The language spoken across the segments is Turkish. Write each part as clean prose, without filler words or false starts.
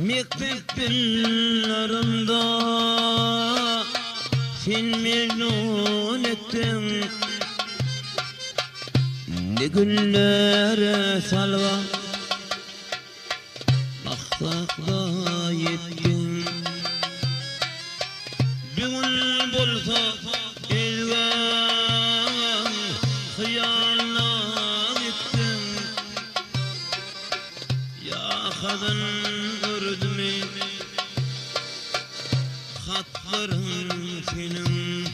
Mektep yıllarında sen memnun ettin. Ne günlere salva ahlakla yettin. Bir gün bolsa elven hıyalına gittin. Ya kadın ördümü hatların senin.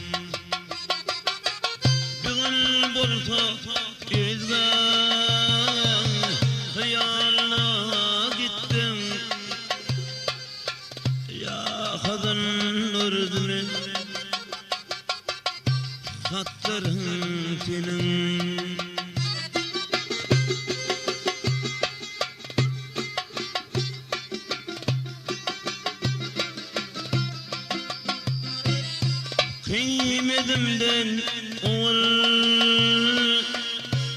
Bir gün bolsa ezgen hıyalına gittim. Ya kadın ördümü hatların senin. Kıymetimden ol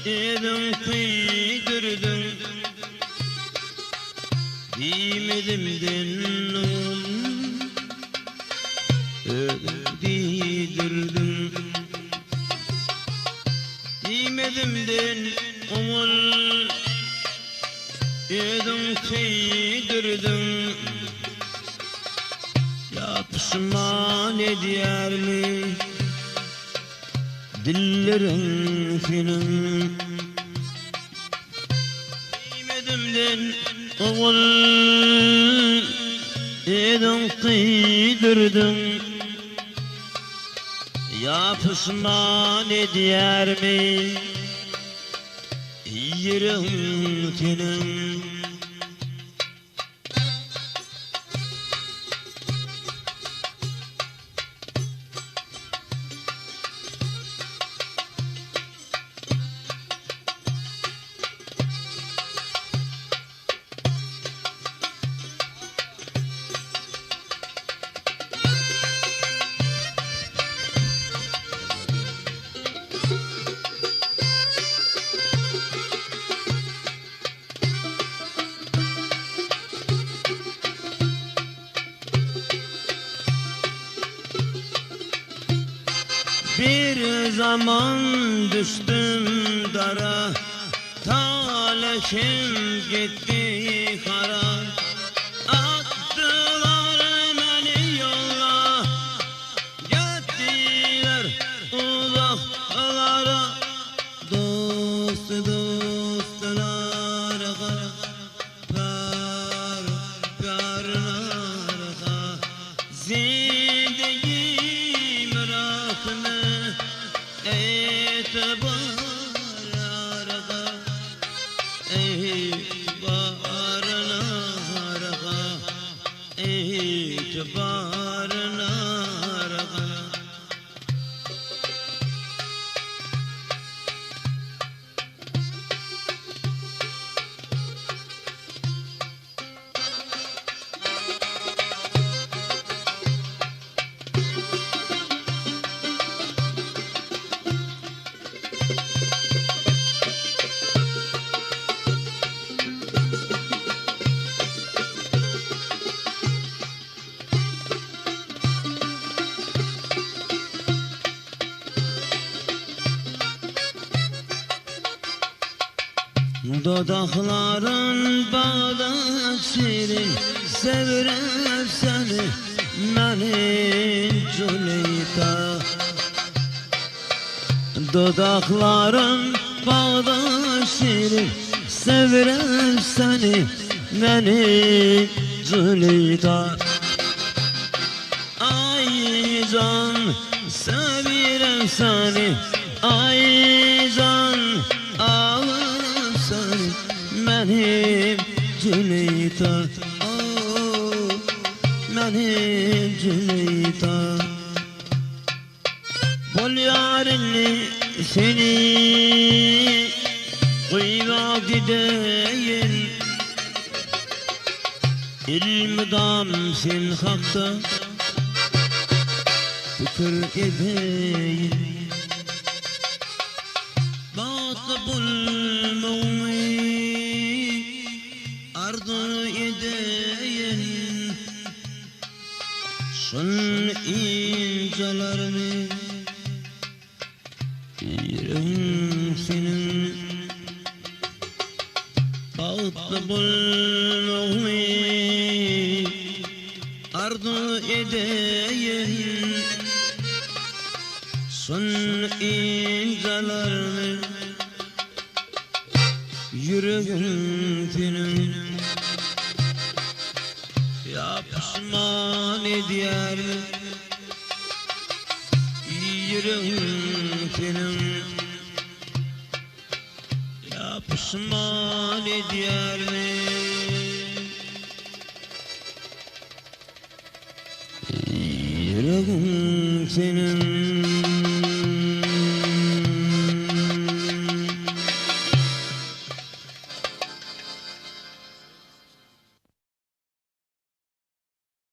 edin kıydirdin. Kıymetimden ol ödeydirdin. Kıymetimden ol edin kıydirdin. Ya pişman eder mi dillerin senin? Kıymetimden oğul edin kıydirdin. Ya pişman eder mi yerin senin? Bir zaman düştüm dara, talaşım gitti kara. Attılar beni yola, gittiler uzaklara. Dost dostlara kara, yarlara zindegim rakme etibarlara, etibarlara, etibarlara. Dodakların bağda şirin, sevirem seni meni Cüleyta. Dodakların bağda şirin, sevirem seni meni Cüleyta. Ay can sevirem seni, ay can ağlarım seni benim Cüleyta. Oh, benim Cüleyta. Bol yarinli seni kuyma gideyim. İlmidam sen hakta fikir edeyim. Batı bulmayı arzu edeyim. imzalarını yüreğim senin bağıtlı bulmağımı arzu edeyim son imzalarını yüreğim senin ya pişman ediyor yüreğim senin ya pişman ediyor yüreğim senin